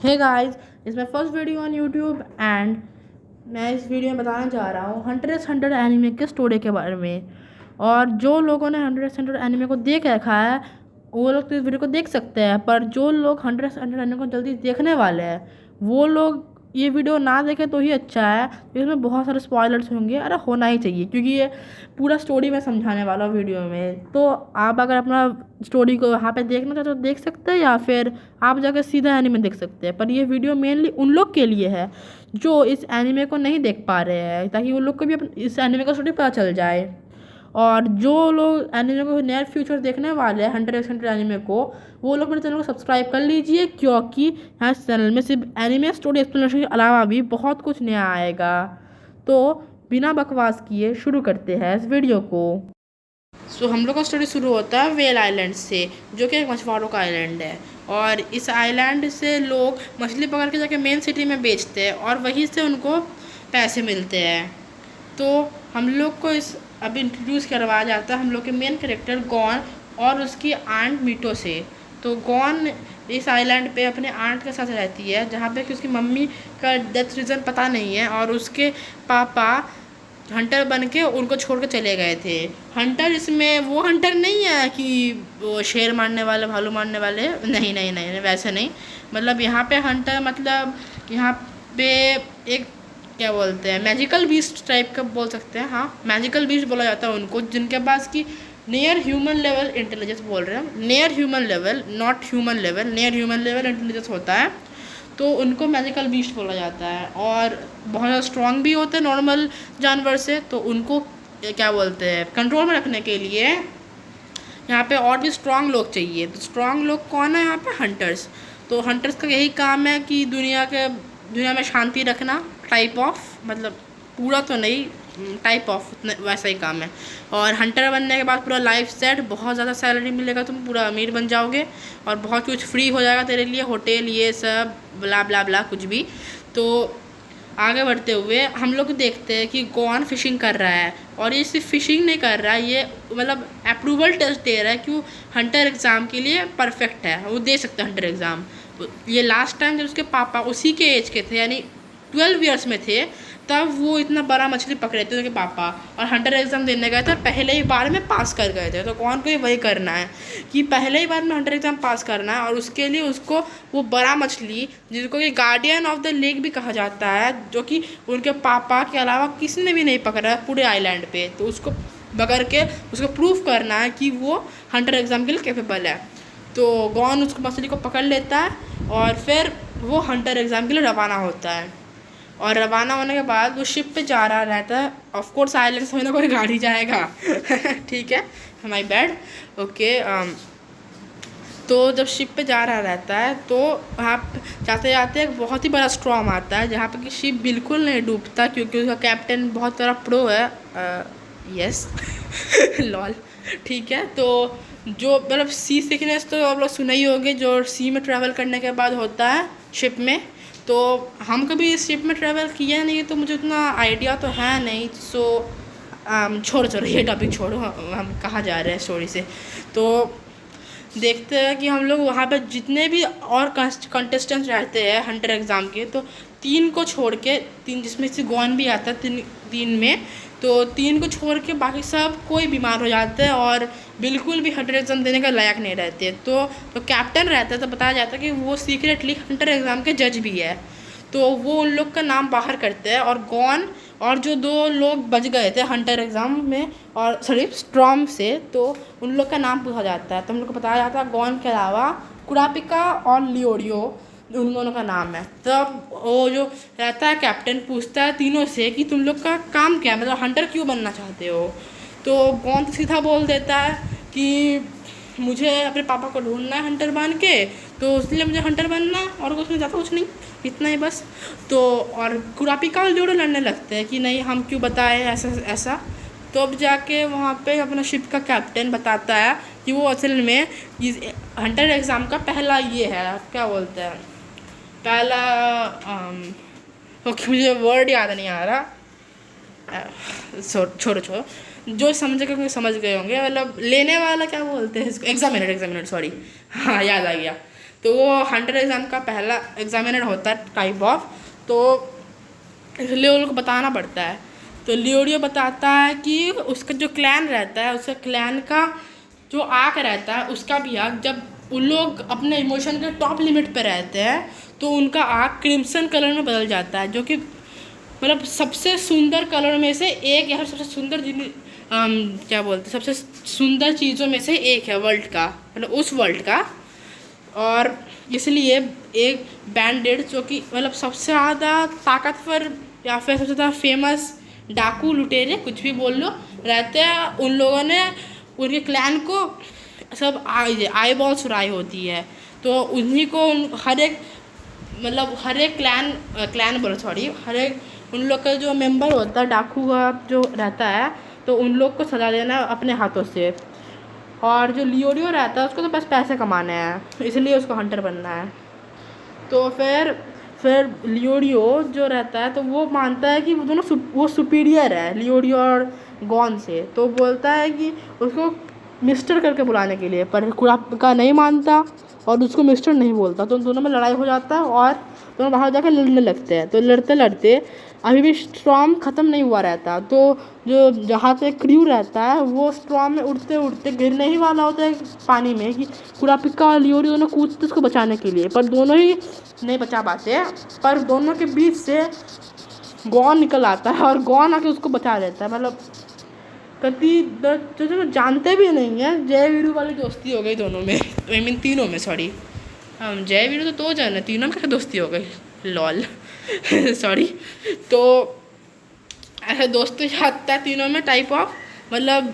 Hey guys, it's my first video on YouTube and मैं इस video में बताना चाह रहा हूँ हंटर x हंटर एनिमे के स्टोरी के बारे में। और जो लोगों ने हंटर x हंटर एनिमे को देख रखा है वो लोग तो इस वीडियो को देख सकते हैं, पर जो लोग हंटर x हंटर एनिमे को जल्दी देखने वाले हैं वो लोग ये वीडियो ना देखें तो ही अच्छा है। इसमें बहुत सारे स्पॉयलर्स होंगे, अरे होना ही चाहिए क्योंकि ये पूरा स्टोरी मैं समझाने वाला हूँ वीडियो में। तो आप अगर अपना स्टोरी को वहाँ पे देखना चाहते हो तो देख सकते हैं, या फिर आप जाकर सीधा एनिमे देख सकते हैं। पर ये वीडियो मेनली उन लोग के लिए है जो इस एनिमे को नहीं देख पा रहे हैं, ताकि उन लोग को भी इस एनिमे का स्टोरी पता चल जाए। और जो लोग एनिमे को नियर फ्यूचर देखने वाले हैं हंटर x हंटर एनिमे को, वो लोग मेरे चैनल को सब्सक्राइब कर लीजिए, क्योंकि यहाँ चैनल में सिर्फ एनिमे स्टोरी एक्सप्लेनेशन के अलावा भी बहुत कुछ नया आएगा। तो बिना बकवास किए शुरू करते हैं इस वीडियो को। हम लोग का स्टोरी शुरू होता है वेल आइलैंड से, जो कि एक मछुआरों का आइलैंड है। और इस आइलैंड से लोग मछली पकड़ के जाके मेन सिटी में बेचते हैं और वहीं से उनको पैसे मिलते हैं। तो हम लोग को इस अभी इंट्रोड्यूस करवाया जाता है हम लोग के मेन कैरेक्टर गॉन और उसकी आंट मीटो से। तो गॉन इस आइलैंड पे अपने आंट के साथ रहती है, जहाँ पे कि उसकी मम्मी का डेथ रीज़न पता नहीं है और उसके पापा हंटर बन के उनको छोड़ के चले गए थे। हंटर इसमें वो हंटर नहीं है कि वो शेर मारने वाले, भालू मारने वाले, नहीं नहीं नहीं, वैसे नहीं। मतलब यहाँ पे हंटर मतलब यहाँ पे एक क्या बोलते हैं, मैजिकल बीस्ट टाइप का बोल सकते हैं। हाँ, मैजिकल बीस्ट बोला जाता है उनको, जिनके पास की नियर ह्यूमन लेवल इंटेलिजेंस बोल रहे हैं, near human level, not human level, near human level intelligence होता है। तो उनको मैजिकल बीस्ट बोला जाता है और बहुत ज़्यादा स्ट्रॉन्ग भी होते हैं नॉर्मल जानवर से। तो उनको क्या बोलते हैं, कंट्रोल में रखने के लिए यहाँ पे और भी स्ट्रॉन्ग लोग चाहिए। तो स्ट्रॉन्ग लोग कौन है यहाँ पे? हंटर्स। तो हंटर्स का यही काम है कि दुनिया में शांति रखना, टाइप ऑफ, मतलब पूरा तो नहीं, टाइप ऑफ वैसा ही काम है। और हंटर बनने के बाद पूरा लाइफ सेट, बहुत ज़्यादा सैलरी मिलेगा, तुम पूरा अमीर बन जाओगे और बहुत कुछ फ्री हो जाएगा तेरे लिए, होटल ये सब ब्ला ब्ला ब्ला कुछ भी। तो आगे बढ़ते हुए हम लोग देखते हैं कि गॉन फिशिंग कर रहा है, और ये सिर्फ फिशिंग नहीं कर रहा है, ये मतलब अप्रूवल टेस्ट दे रहा है कि वो हंटर एग्ज़ाम के लिए परफेक्ट है, वो दे सकता है हंटर एग्ज़ाम। ये लास्ट टाइम जब उसके पापा उसी के एज के थे, यानी 12 ईयर्स में थे, तब वो इतना बड़ा मछली पकड़े थे उनके पापा, और हंटर एग्ज़ाम देने गए थे और पहले ही बार में पास कर गए थे। तो कौन को ही वही करना है कि पहले ही बार में हंटर एग्ज़ाम पास करना है, और उसके लिए उसको वो बड़ा मछली, जिसको कि गार्डियन ऑफ द लेक भी कहा जाता है, जो कि उनके पापा के अलावा किसी ने भी नहीं पकड़ा है पूरे आइलैंड पे, तो उसको पकड़ के उसको प्रूफ करना है कि वो हंटर एग्ज़ाम के लिए कैपेबल है। तो गॉन उसको मछली को पकड़ लेता है और फिर वो हंटर एग्ज़ाम के लिए रवाना होता है। और रवाना होने के बाद वो शिप पे जा रहा रहता है। ऑफ कोर्स आइलैंड से ना कोई गाड़ी जाएगा ठीक है, माय बैड, ओके। तो जब शिप पे जा रहा रहता है तो वहाँ जाते जाते एक बहुत ही बड़ा स्ट्रॉम आता है, जहाँ पे कि शिप बिल्कुल नहीं डूबता, क्योंकि उसका कैप्टन बहुत बड़ा प्रो है। यस लॉल, ठीक है। तो जो मतलब सी सिकनेस तो आप लोग सुने ही होंगे, जो सी में ट्रैवल करने के बाद होता है शिप में। तो हम कभी इस शिप में ट्रैवल किया नहीं, तो मुझे उतना आइडिया तो है नहीं। सो छोड़ो ये टॉपिक छोड़ो, हम कहाँ जा रहे हैं स्टोरी से। तो देखते हैं कि हम लोग वहाँ पे जितने भी और कंटेस्टेंट्स रहते हैं हंटर एग्ज़ाम के, तो 3 को छोड़ के, 3 जिसमें से गॉन भी आता है, 3 में, तो 3 को छोड़ के बाकी सब कोई बीमार हो जाते हैं और बिल्कुल भी हंटर एग्ज़ाम देने का लायक नहीं रहते। तो कैप्टन रहता है, तो बताया जाता है कि वो सीक्रेटली हंटर एग्ज़ाम के जज भी है। तो वो उन लोग का नाम बाहर करते हैं, और गॉन और जो 2 लोग बच गए थे हंटर एग्ज़ाम में, और सॉरी स्ट्रॉम से, तो उन लोग का नाम पूछा जाता है। तो हम लोग को बताया जाता है गॉन के अलावा कुरापिका और लियोरियो, उन दोनों का नाम है। तब वो जो रहता है कैप्टन पूछता है तीनों से कि तुम लोग का काम क्या है, मतलब हंटर क्यों बनना चाहते हो। तो गॉन सीधा बोल देता है कि मुझे अपने पापा को ढूंढना है हंटर बन के, तो इसलिए मुझे हंटर बनना, और कुछ नहीं, ज़्यादा कुछ नहीं, इतना ही बस। तो और कुरापिका और लियोरियो लड़ने लगते हैं कि नहीं हम क्यों बताएं ऐसा ऐसा। तो अब जाके वहाँ पे अपना शिप का कैप्टन बताता है कि वो असल में इस हंटर एग्ज़ाम का पहला ये है, क्या बोलते हैं, पहला ओके मुझे वर्ड याद नहीं आ रहा, छोड़ो, जो समझेगा कोई समझ गए होंगे, मतलब लेने वाला क्या बोलते हैं इसको, एग्जामिनर, सॉरी, हाँ याद आ गया। तो वो 100 एग्ज़ाम का पहला एग्जामिनर होता है टाइप ऑफ, तो इसलिए उन लोग को बताना पड़ता है। तो लियोडियो बताता है कि उसका जो क्लैन रहता है, उसका क्लैन का जो आँख रहता है उसका भी आँख, जब उन लोग अपने इमोशन के टॉप लिमिट पे रहते हैं तो उनका आँख क्रिम्सन कलर में बदल जाता है, जो कि मतलब सबसे सुंदर कलर में से एक या फिर सबसे सुंदर क्या बोलते हैं, सबसे सुंदर चीज़ों में से एक है वर्ल्ड का, मतलब उस वर्ल्ड का। और इसलिए एक बैंडेड जो कि मतलब सबसे ज़्यादा ताकतवर या फिर सबसे ज़्यादा फेमस डाकू लुटेरे कुछ भी बोल लो रहते हैं, उन लोगों ने उनके क्लैन को सब आई बॉल सुराई होती है, तो उन्हीं को हर एक मतलब हर एक क्लैन बोलो सॉरी हर एक उन लोग का जो मेंबर होता है डाकू का जो रहता है, तो उन लोग को सजा देना अपने हाथों से। और जो लियोडियो रहता है उसको तो बस पैसे कमाने हैं, इसलिए उसको हंटर बनना है। तो फिर लियोडियो जो रहता है तो वो मानता है कि वो दोनों वो सुपीरियर है लियोडियो और गॉन से, तो बोलता है कि उसको मिस्टर करके बुलाने के लिए, पर कुरापिका नहीं मानता और उसको मिस्टर नहीं बोलता, तो उन दोनों में लड़ाई हो जाता है और दोनों बाहर जाकर लड़ने लगते हैं। तो लड़ते लड़ते अभी भी स्टॉर्म ख़त्म नहीं हुआ रहता, तो जो जहाँ पे क्रू रहता है वो स्टॉर्म में उड़ते उड़ते गिरने ही वाला होता है पानी में कि कुरापिका और लियोडियो दोनों कूदते उसको बचाने के लिए, पर दोनों ही नहीं बचा पाते। पर दोनों के बीच से गॉन निकल आता है और गॉन आके उसको बचा लेता है। मतलब जो जानते भी नहीं है, जय वीरू वाली दोस्ती हो गई दोनों में, आई मीन तीनों में, सॉरी जय वीरू तो दो जन है, तीनों में क्या दोस्ती हो गई, लॉल सॉरी। तो ऐसे दोस्ती जाता है तीनों में टाइप ऑफ, मतलब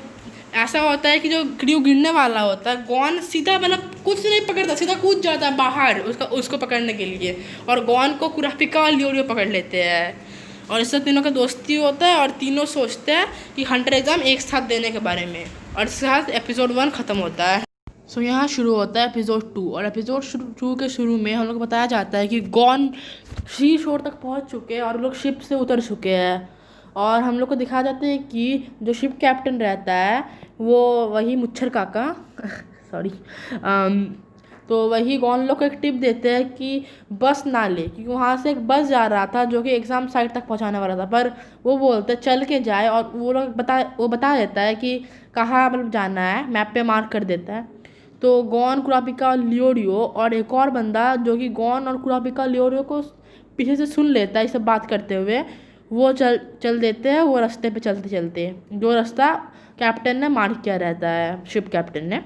ऐसा होता है कि जो क्रू गिरने वाला होता है गॉन सीधा मतलब कुछ नहीं पकड़ता, सीधा कूद जाता है बाहर उसको पकड़ने के लिए, और गॉन को कुरापिका और लियोडियो पकड़ लेते हैं, और इससे तीनों का दोस्ती होता है और तीनों सोचते हैं कि हंटर एग्ज़ाम एक साथ देने के बारे में, और इसके साथ एपिसोड 1 ख़त्म होता है। सो यहाँ शुरू होता है एपिसोड 2, और एपिसोड 2 के शुरू में हम लोग को बताया जाता है कि गॉन सी शोर तक पहुँच चुके हैं और लोग शिप से उतर चुके हैं, और हम लोग को दिखाया जाता है कि जो शिप कैप्टन रहता है वो वही मुच्छर काका सॉरी तो वही गॉन लोग को एक टिप देते हैं कि बस ना ले, क्योंकि वहाँ से एक बस जा रहा था जो कि एग्ज़ाम साइट तक पहुँचाने वाला था, पर वो बोलते चल के जाए, और वो बता देता है कि कहाँ मतलब जाना है, मैप पे मार्क कर देता है। तो गॉन, कुरापिका, लियोडियो और एक और बंदा जो कि गॉन और कुरापिका लियोडियो को पीछे से सुन लेता है ये सब बात करते हुए, वो चल देते हैं वो रास्ते पे चलते चलते, जो रास्ता कैप्टन ने मार्क किया रहता है, शिप कैप्टन ने।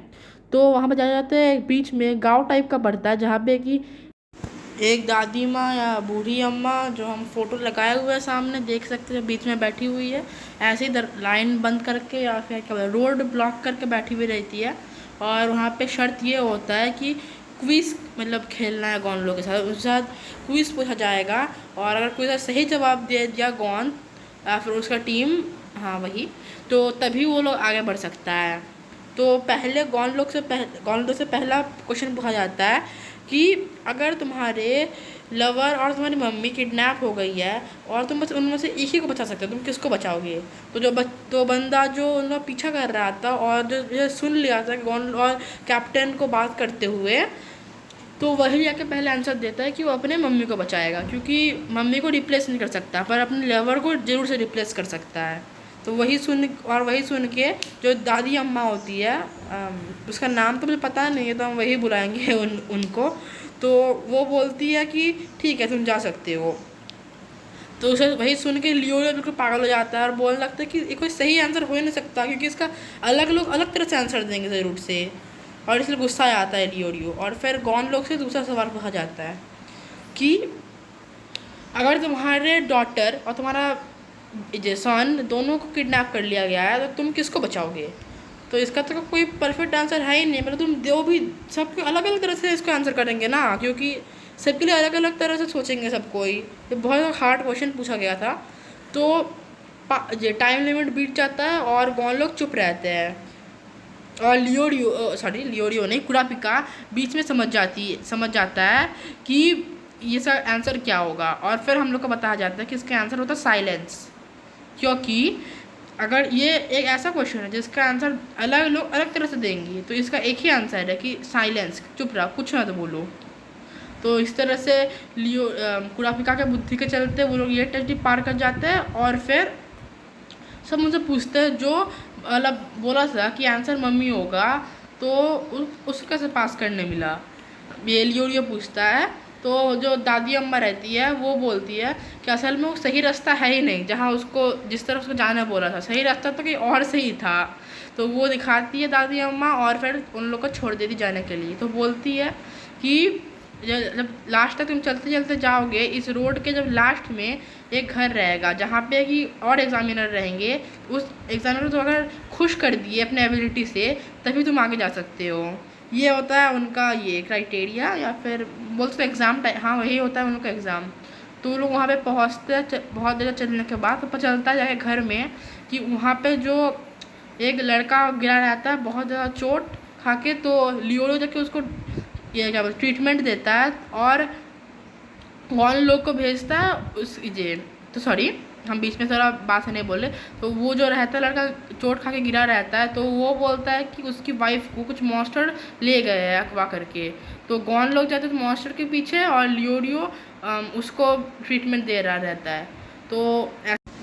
तो वहाँ पे जाते हैं, बीच में गांव टाइप का पड़ता है जहाँ पे कि एक दादी माँ या बूढ़ी अम्मा, जो हम फोटो लगाए हुए हैं सामने देख सकते हैं, बीच में बैठी हुई है, ऐसे ही लाइन बंद करके या फिर क्या रोड ब्लॉक करके बैठी हुई रहती है। और वहाँ पे शर्त ये होता है कि क्विज़ मतलब खेलना है गॉन लोग के साथ, उसके साथ क्विज़ पूछा जाएगा, और अगर कोई सही जवाब दे दिया गॉन या फिर उसका टीम, हाँ वही, तो तभी वो लोग आगे बढ़ सकता है। तो पहले गॉन लोग से पहला क्वेश्चन पूछा जाता है कि अगर तुम्हारे लवर और तुम्हारी मम्मी किडनैप हो गई है और तुम बस उनमें से एक ही को बचा सकते हो, तुम किसको बचाओगे? तो बंदा जो उनका पीछा कर रहा था और जो सुन लिया था गॉन और कैप्टन को बात करते हुए, तो वही जाके पहले आंसर देता है कि वो अपने मम्मी को बचाएगा, क्योंकि मम्मी को रिप्लेस नहीं कर सकता पर अपने लवर को ज़रूर से रिप्लेस कर सकता है। तो वही सुन के जो दादी अम्मा होती है, उसका नाम तो मुझे पता नहीं है तो हम वही बुलाएंगे उनको, तो वो बोलती है कि ठीक है तुम जा सकते हो। तो उसे वही सुन के लियोडियो बिल्कुल पागल हो जाता है और बोलने लगता है कि ये कोई सही आंसर हो ही नहीं सकता, क्योंकि इसका लोग अलग तरह से आंसर देंगे ज़रूर से, और इसलिए गुस्सा आता है लियोडियो। और फिर गॉन लोग से दूसरा सवाल पूछा जाता है कि अगर तुम्हारे डॉटर और तुम्हारा सन दोनों को किडनैप कर लिया गया है तो तुम किसको बचाओगे? तो इसका तो कोई परफेक्ट आंसर है ही नहीं, मतलब तुम दो भी सबके अलग अलग तरह से इसको आंसर करेंगे ना, क्योंकि सबके लिए अलग अलग तरह से सोचेंगे सब कोई। ये बहुत हार्ड क्वेश्चन पूछा गया था। तो टाइम लिमिट बीत जाता है और गॉन लोग चुप रहते हैं, और लियोडियो नहीं, कुरापिका बीच में समझ जाता है कि ये सब आंसर क्या होगा, और फिर हम लोग को बताया जाता है कि इसका आंसर होता है साइलेंस, क्योंकि अगर ये एक ऐसा क्वेश्चन है जिसका आंसर लोग अलग तरह से देंगे, तो इसका एक ही आंसर है कि साइलेंस, चुप रहो, कुछ ना तो बोलो। तो इस तरह से लियो कुरापिका के बुद्धि के चलते वो लोग ये टेस्ट पार कर जाते हैं। और फिर सब मुझसे पूछते हैं जो मतलब बोला था कि आंसर मम्मी होगा, तो उसको कैसे पास करने मिला, ये लियो पूछता है। तो जो दादी अम्मा रहती है वो बोलती है कि असल में वो सही रास्ता है ही नहीं, जहाँ उसको जिस तरफ उसको जाना बोला था सही रास्ता तो कहीं और से ही था। तो वो दिखाती है दादी अम्मा और फिर उन लोग को छोड़ देती जाने के लिए। तो बोलती है कि जब लास्ट तक तुम चलते चलते जाओगे, इस रोड के जब लास्ट में एक घर रहेगा जहाँ पे कि और एग्जामिनर रहेंगे, उस एग्जामिनर को अगर खुश कर दिए अपने एबिलिटी से तभी तुम आगे जा सकते हो। ये होता है उनका ये क्राइटेरिया, या फिर बोलते एग्ज़ाम टाइप, हाँ वही होता है उनका एग्ज़ाम। तो वो लोग वहाँ पे पहुँचते बहुत देर चलने के बाद तो पता चलता है जाके घर में कि वहाँ पे जो एक लड़का गिरा रहता है बहुत ज़्यादा चोट खा के। तो लियो जाके उसको ये क्या बोलते ट्रीटमेंट देता है और गॉन लोग को भेजता है उस ये। तो सॉरी हम बीच में थोड़ा बात से नहीं बोले। तो वो जो रहता है लड़का चोट खा के गिरा रहता है, तो वो बोलता है कि उसकी वाइफ को कुछ मॉन्स्टर ले गए हैं अगवा करके। तो गॉन लोग जाते हैं मॉन्स्टर के पीछे और लियो उसको ट्रीटमेंट दे रहा रहता है। तो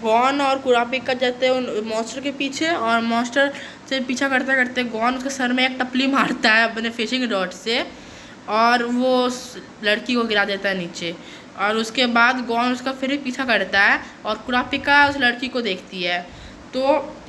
गॉन और कुरापिका जाते हैं उन मॉन्स्टर के पीछे और मॉन्स्टर से पीछा करते करते गॉन उसके सर में एक टपली मारता है अपने फिशिंग रॉड से और वो उस लड़की को गिरा देता है नीचे। और उसके बाद गॉन उसका फिर पीछा करता है और कुरापिका उस लड़की को देखती है। तो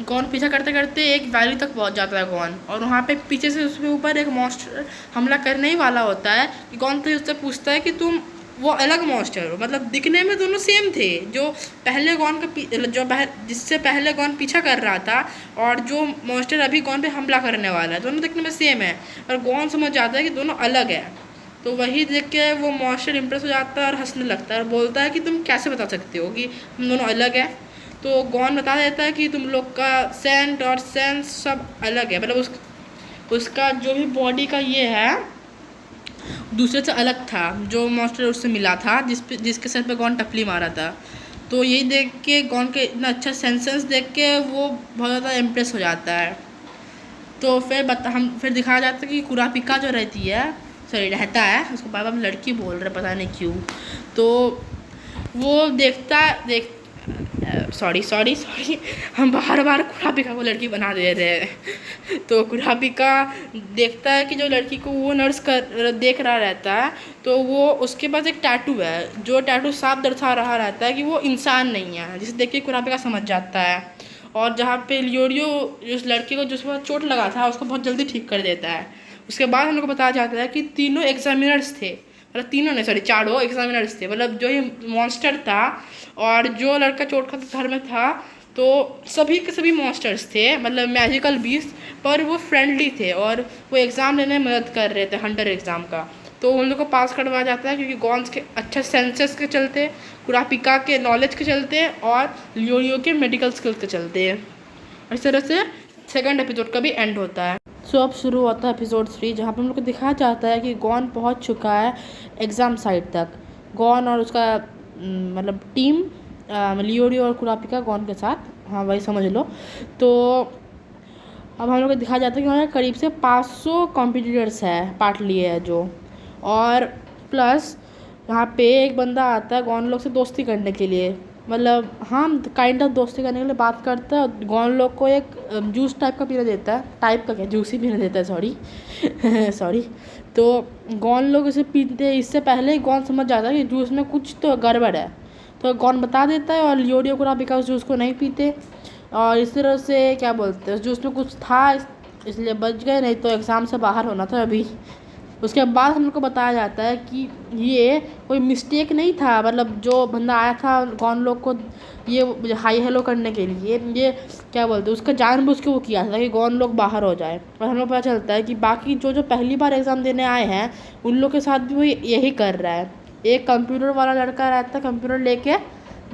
गॉन पीछा करते करते एक वैली तक पहुंच जाता है गॉन, और वहाँ पे पीछे से उसके ऊपर एक मॉन्स्टर हमला करने ही वाला होता है कि गॉन तो उससे पूछता है कि तुम वो अलग मॉन्स्टर हो, मतलब दिखने में दोनों सेम थे। जो पहले गॉन का जिससे पहले गॉन पीछा कर रहा था और जो मॉन्स्टर अभी गॉन पे हमला करने वाला है, दोनों दिखने में सेम है। और गॉन समझ जाता है कि दोनों अलग है। तो वही देख के वो मॉन्स्टर इम्प्रेस हो जाता है और हंसने लगता है और बोलता है कि तुम कैसे बता सकते हो कि हम दोनों अलग है। तो गॉन बता देता है कि तुम लोग का सेंट और सेंस सब अलग है, मतलब उसका जो भी बॉडी का ये है दूसरे से अलग था, जो मॉन्स्टर उससे मिला था जिसके सर पे गॉन टपली मारा था। तो यही देख के गॉन के इतना अच्छा सेंसेस देख के वो बहुत ज़्यादा इम्प्रेस हो जाता है। तो फिर दिखाया जाता है कि कुरापिका जो रहता है, उसको बाबा लड़की बोल रहे पता नहीं क्यों। तो वो सॉरी हम बार बार कुरापिका को लड़की बना दे रहे हैं। तो कुरापिका देखता है कि जो लड़की को वो नर्स देख रहा रहता है, तो वो उसके पास एक टैटू है, जो टैटू साफ दर्शा रहा रहता है कि वो इंसान नहीं है, जिसे देख के कुरापिका समझ जाता है। और जहाँ पे लियो उस लड़के को जिस पर चोट लगा था उसको बहुत जल्दी ठीक कर देता है। उसके बाद हम लोग को बताया जाता है कि तीनों एग्जामिनर्स थे, मतलब तीनों नहीं सॉरी चारों एग्जामिनर्स थे, मतलब जो ये मॉन्स्टर था और जो लड़का चोट खा के घर में था, तो सभी के सभी मॉन्स्टर्स थे, मतलब मैजिकल बीस्ट, पर वो फ्रेंडली थे और वो एग्ज़ाम लेने में मदद कर रहे थे हंटर एग्ज़ाम का। तो उन लोग को पास करवाया जाता है क्योंकि गॉन्स के अच्छे सेंसेस के चलते, कुरापिका के नॉलेज के चलते और लियो के मेडिकल स्किल्स के चलते। इस तरह से सेकंड एपिसोड का भी एंड होता है। सो अब शुरू होता है एपिसोड 3, जहाँ पर हम लोग को दिखाया जाता है कि गॉन पहुँच चुका है एग्ज़ाम साइट तक। गॉन और उसका मतलब टीम लियो और कुरापिका गॉन के साथ, हाँ वही समझ लो। तो अब हम लोग को दिखाया जाता है कि हमारे करीब से 500 कॉम्पिटिटर्स है पार्ट लिए है जो, और प्लस यहाँ पे एक बंदा आता है गॉन लोग से दोस्ती करने के लिए, मतलब हम काइंड ऑफ दोस्ती करने के लिए बात करता है और गॉन लोग को एक जूस टाइप का पीने देता है, टाइप का क्या जूस ही पीने देता है सॉरी तो गॉन लोग इसे पीते हैं। इससे पहले ही गॉन समझ जाता है कि जूस में कुछ तो गड़बड़ है, तो गॉन बता देता है और लियो कुरापिका उस जूस को नहीं पीते। और इस तरह से क्या बोलते हैं उस जूस में कुछ था इसलिए बच गए, नहीं तो एग्ज़ाम से बाहर होना था अभी। उसके बाद हम लोग को बताया जाता है कि ये कोई मिस्टेक नहीं था, मतलब जो बंदा आया था गॉन लोग को ये हाई हेलो करने के लिए, ये क्या बोलते हैं उसका जानबूझ के वो किया था कि गॉन लोग बाहर हो जाए। और हम लोग पता चलता है कि बाकी जो पहली बार एग्ज़ाम देने आए हैं उन लोग के साथ भी वो यही कर रहा है। एक कंप्यूटर वाला लड़का रहता है कंप्यूटर लेके,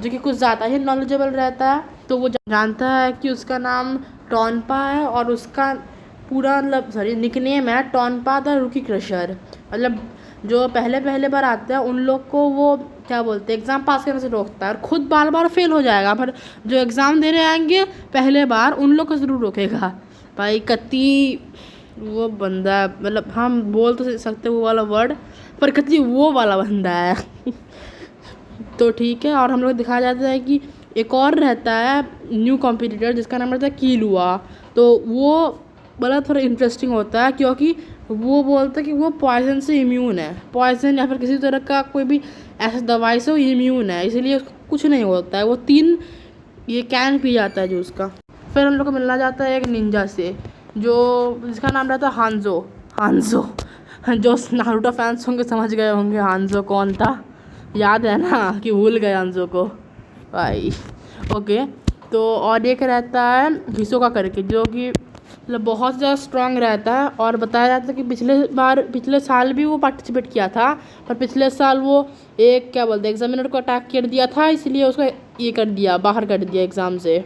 जो कि कुछ ज़्यादा ही नॉलेजेबल रहता है। तो वो जानता है कि उसका नाम टॉनपा है और उसका पूरा मतलब निकनेम है टॉनपा द रूकी क्रशर। मतलब जो पहले बार आते हैं उन लोग को वो क्या बोलते हैं एग्ज़ाम पास करने से रोकता है, और ख़ुद बार बार फेल हो जाएगा, पर जो एग्ज़ाम देने आएंगे पहले बार उन लोग को ज़रूर रोकेगा। भाई कत्ती वो बंदा, मतलब हम बोल तो सकते वो वाला वर्ड, प्रकृति वो वाला बंदा है। तो ठीक है, और हम लोग दिखाया जाता है कि एक और रहता है न्यू कॉम्पिटिटर जिसका नाम रहता है कीलुआ। तो वो बड़ा थोड़ा इंटरेस्टिंग होता है क्योंकि वो बोलता है कि वो पॉइजन से इम्यून है, पॉइजन या फिर किसी तरह का कोई भी ऐसा दवाई से वो इम्यून है, इसीलिए उसको कुछ नहीं होता है। वो 3 ये कैन पी जाता है जूस का। फिर हम लोग को मिलना जाता है एक निंजा से जो जिसका नाम रहता है हांजो। हांजो जो नारुतो फैंस होंगे समझ गए होंगे हांजो कौन था, याद है ना कि भूल गए हांजो को भाई। ओके, तो और एक रहता है हिसोका करके जो कि मतलब बहुत ज़्यादा स्ट्रांग रहता है। और बताया जाता है कि पिछले साल भी वो पार्टिसिपेट किया था, पर पिछले साल वो एक क्या बोलते हैं एग्जामिनर को अटैक कर दिया था, इसलिए उसको ये कर दिया, बाहर कर दिया एग्ज़ाम से,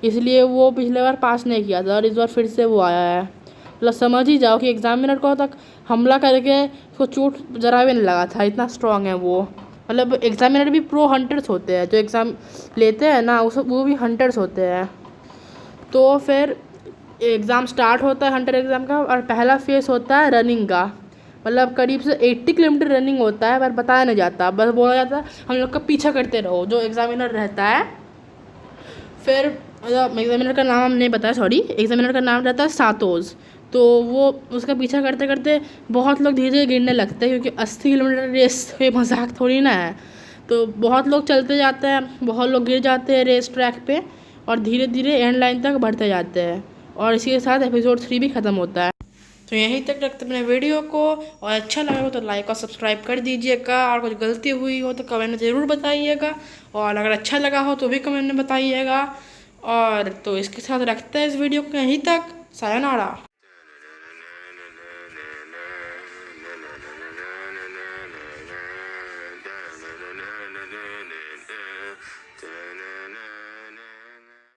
इसलिए वो पिछले बार पास नहीं किया था और इस बार फिर से वो आया है। मतलब समझ ही जाओ कि एग्जामिनर को तक हमला करके उसको चोट ज़रा भी नहीं लगा था, इतना स्ट्रांग है वो। मतलब एग्जामिनर भी प्रो हंटर्स होते हैं, जो एग्ज़ाम लेते हैं ना वो भी हंटर्स होते हैं। तो फिर एग्ज़ाम स्टार्ट होता है हंटर एग्ज़ाम का, और पहला फेस होता है रनिंग का। मतलब करीब से 80 किलोमीटर रनिंग होता है, पर बताया नहीं जाता, बस बोला जाता है हम लोग का पीछा करते रहो जो एग्ज़ामिनर रहता है। फिर एग्ज़ामिनर का नाम हम नहीं बताया, सॉरी, एग्ज़ामिनर का नाम रहता है सातोज़। तो वो उसका पीछा करते करते बहुत लोग धीरे धीरे गिरने लगते हैं क्योंकि 80 किलोमीटर रेस कोई मजाक थोड़ी ना है। तो बहुत लोग चलते जाते हैं, बहुत लोग गिर जाते हैं रेस ट्रैक पे, और धीरे धीरे एंड लाइन तक बढ़ते जाते हैं, और इसी के साथ एपिसोड 3 भी ख़त्म होता है। तो यहीं तक रखते अपने वीडियो को, और अच्छा लगा हो तो लाइक और सब्सक्राइब कर दीजिएगा, और कुछ गलती हुई हो तो कमेंट में ज़रूर बताइएगा, और अगर अच्छा लगा हो तो भी कमेंट में बताइएगा। और तो इसके साथ रखते हैं इस वीडियो को यहीं तक। सायोनारा।